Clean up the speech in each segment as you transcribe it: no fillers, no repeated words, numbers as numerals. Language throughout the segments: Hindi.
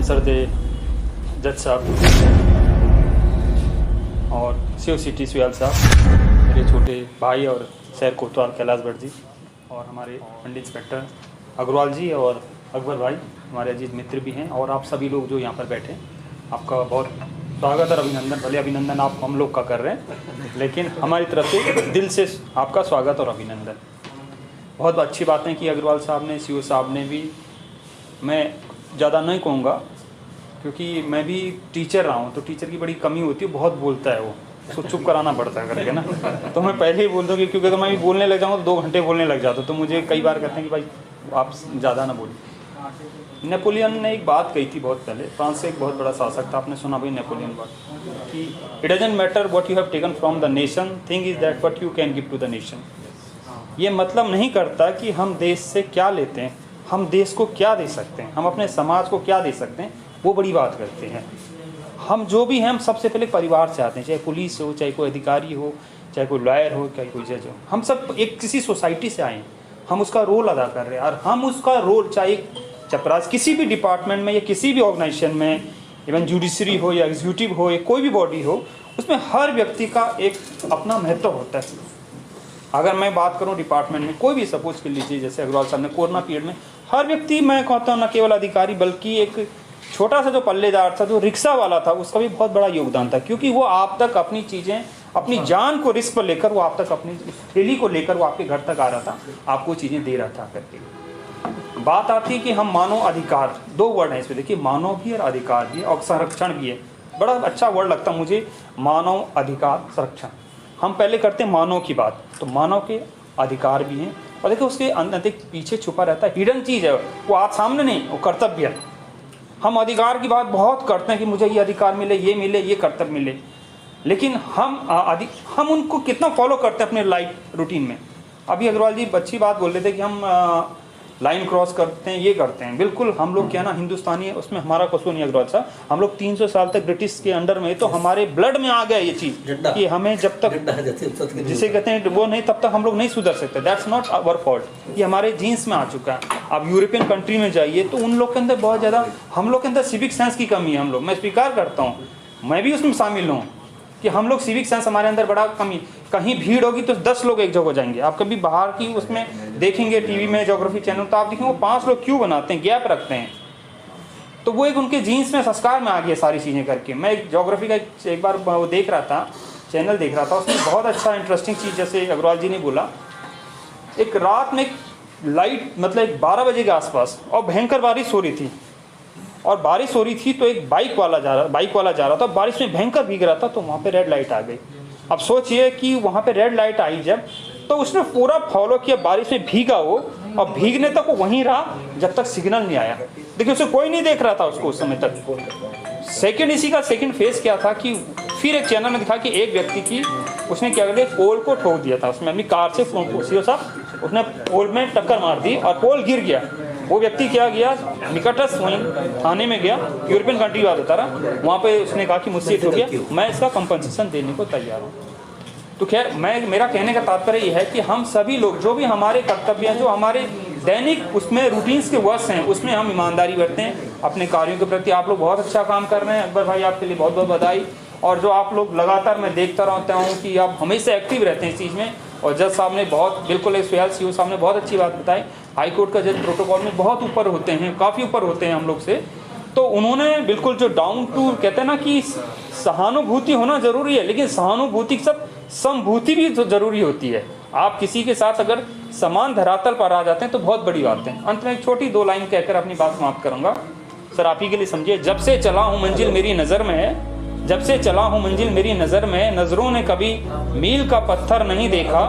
सरदे जज साहब और सीओ सिटी सुयाल साहब, मेरे छोटे भाई और शहर कोतवाल कैलाश भट्ट जी, और हमारे पंडित इंस्पेक्टर अग्रवाल जी और अकबर भाई हमारे अजीज मित्र भी हैं, और आप सभी लोग जो यहाँ पर बैठे, आपका बहुत स्वागत और अभिनंदन। भले अभिनंदन आप हम लोग का कर रहे हैं, लेकिन हमारी तरफ से दिल से आपका स्वागत और अभिनंदन। बहुत अच्छी बातें की अग्रवाल साहब ने, सीओ साहब ने भी। मैं ज़्यादा नहीं कहूँगा क्योंकि मैं भी टीचर रहा हूँ, तो टीचर की बड़ी कमी होती है, बहुत बोलता है वो, उसको चुप कराना पड़ता है करके ना। तो मैं पहले ही बोल दूँ क्योंकि अगर मैं भी बोलने लग जाऊँगा तो 2 घंटे बोलने लग जाता, तो मुझे कई बार कहते हैं कि भाई आप ज़्यादा ना बोलिए। नेपोलियन ने एक बात कही थी बहुत पहले, फ्रांस से एक बहुत बड़ा शासक था, आपने सुना भाई नेपोलियन बात, कि it doesn't matter what you have taken from the nation, thing is that what you can give to the nation. ये मतलब नहीं करता कि हम देश से क्या लेते हैं, हम देश को क्या दे सकते हैं, हम अपने समाज को क्या दे सकते हैं, वो बड़ी बात करते हैं। हम जो भी हैं, हम सबसे पहले परिवार से आते हैं, चाहे पुलिस हो, चाहे कोई अधिकारी हो, चाहे कोई लॉयर हो, चाहे कोई जज हो, हम सब एक किसी सोसाइटी से आए हैं, हम उसका रोल अदा कर रहे हैं। और हम उसका रोल चाहे चपरास किसी भी डिपार्टमेंट में या किसी भी ऑर्गेनाइजेशन में, इवन जुडिशरी हो या एग्जीक्यूटिव हो या कोई भी बॉडी हो, उसमें हर व्यक्ति का एक अपना महत्व होता है। अगर मैं बात करूं डिपार्टमेंट में, कोई भी सपोज कर लीजिए, जैसे अग्रवाल साहब ने कोरोना पीरियड में, हर व्यक्ति, मैं कहता हूँ न केवल अधिकारी बल्कि एक छोटा सा जो पल्लेदार था, जो रिक्शा वाला था, उसका भी बहुत बड़ा योगदान था, क्योंकि वो आप तक अपनी चीज़ें, अपनी जान को रिस्क पर लेकर वो आप तक अपनी थैली को लेकर वो आपके घर तक आ रहा था, आपको चीज़ें दे रहा था करके। बात आती है कि हम मानव अधिकार, 2 वर्ड हैं इसमें, देखिए, मानव भी और अधिकार भी और संरक्षण भी है। बड़ा अच्छा वर्ड लगता मुझे, मानव अधिकार संरक्षण। हम पहले करते हैं मानव की बात, तो मानव के अधिकार भी हैं, और देखो उसके अंदर पीछे छुपा रहता है, हिडन चीज़ है वो, आज सामने नहीं, वो कर्तव्य है। हम अधिकार की बात बहुत करते हैं कि मुझे ये अधिकार मिले, ये मिले, ये कर्तव्य मिले, लेकिन हम उनको कितना फॉलो करते हैं अपने लाइफ रूटीन में। अभी अग्रवाल जी अच्छी बात बोल रहे थे कि हम लाइन क्रॉस करते हैं, ये करते हैं, बिल्कुल हम लोग क्या ना हिंदुस्तानी है, उसमें हमारा कसूर नहीं अग्रवाल साहब। हम लोग 300 साल तक ब्रिटिश के अंडर में, तो हमारे ब्लड में आ गया ये चीज़ कि हमें जब तक, जिसे कहते हैं वो नहीं, तब तक हम लोग नहीं सुधर सकते। दैट्स नॉट आवर फॉल्ट, ये हमारे जीन्स में आ चुका है। आप यूरोपियन कंट्री में जाइए तो उन लोग के अंदर बहुत ज़्यादा, हम लोग के अंदर सिविक सेंस की कमी है। हम लोग, मैं स्वीकार करता हूँ, मैं भी उसमें शामिल हूँ कि हम लोग सिविक सेंस हमारे अंदर बड़ा कमी। कहीं भीड़ होगी तो 10 लोग एक जगह हो जाएंगे। आप कभी बाहर की उसमें देखेंगे टीवी में, ज्योग्राफी चैनल, तो आप देखेंगे वो 5 लोग क्यों बनाते हैं, गैप रखते हैं, तो वो एक उनके जीन्स में संस्कार में आ गया सारी चीज़ें करके। मैं एक ज्योग्राफी का एक बार वो देख रहा था, चैनल देख रहा था, उसमें बहुत अच्छा इंटरेस्टिंग चीज़, जैसे अग्रवाल जी ने बोला, एक रात में लाइट, मतलब 12 बजे के आसपास, और भयंकर बारिश हो रही थी, और बारिश हो रही थी तो एक बाइक वाला जा रहा था, बारिश में भयंकर भीग रहा था, तो वहाँ पे रेड लाइट आ गई। अब सोचिए कि वहाँ पे रेड लाइट आई जब, तो उसने पूरा फॉलो किया, बारिश में भीगा वो, और भीगने तक वो वहीं रहा जब तक सिग्नल नहीं आया। देखिए उसे कोई नहीं देख रहा था उसको उस समय तक। सेकंड, इसी का सेकंड फेज क्या था कि फिर एक चैनल में दिखा कि एक व्यक्ति की, उसने क्या कर दिया, पोल को ठोक दिया था, उसमें अपनी कार से, सीओ साहब, उसने पोल में टक्कर मार दी और पोल गिर गया। वो व्यक्ति क्या गया, निकटस्थ वहीं थाने में गया, यूरोपियन कंट्री बात बता रहा, वहाँ पे उसने कहा कि मुझसे हो गया, मैं इसका कंपनसेशन देने को तैयार हूँ। तो खैर, मेरा कहने का तात्पर्य यह है कि हम सभी लोग, जो भी हमारे कर्तव्य हैं, जो हमारे दैनिक उसमें रूटीन्स के वर्ष हैं, उसमें हम ईमानदारी बरतें अपने कार्यों के प्रति। आप लोग बहुत अच्छा काम कर रहे हैं, अकबर भाई आपके लिए बहुत बहुत बधाई। और जो आप लोग लगातार, मैं देखता रहता हूँ कि आप हमेशा एक्टिव रहते हैं इस चीज़ में। और जज साहब ने बहुत, बिल्कुल एक सुयाल सीओ साहब ने बहुत अच्छी बात बताई, हाई कोर्ट का जज प्रोटोकॉल में बहुत ऊपर होते हैं, काफ़ी ऊपर होते हैं हम लोग से। तो उन्होंने बिल्कुल जो डाउन टू, कहते हैं ना कि सहानुभूति होना जरूरी है, लेकिन सहानुभूति के साथ समभूति भी जरूरी होती है। आप किसी के साथ अगर समान धरातल पर आ जाते हैं तो बहुत बड़ी बात है। अंत में एक छोटी 2 लाइन कहकर अपनी बात समाप्त करूंगा। सर आप ही के लिए समझिए, जब से चला हूँ मंजिल मेरी नज़र में है, जब से चला हूँ मंजिल मेरी नज़र में, नज़रों ने कभी मील का पत्थर नहीं देखा,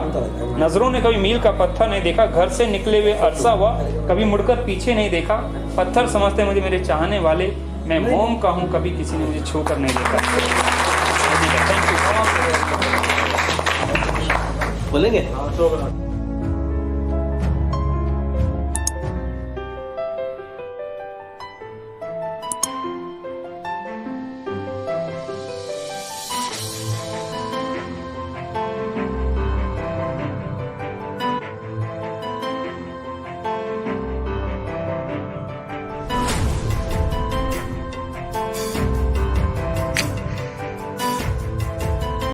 नज़रों ने कभी मील का पत्थर नहीं देखा, घर से निकले हुए अरसा हुआ, कभी मुड़कर पीछे नहीं देखा, पत्थर समझते मुझे मेरे चाहने वाले, मैं मोम का हूँ, कभी किसी ने मुझे छू कर नहीं देखा। बोलेंगे।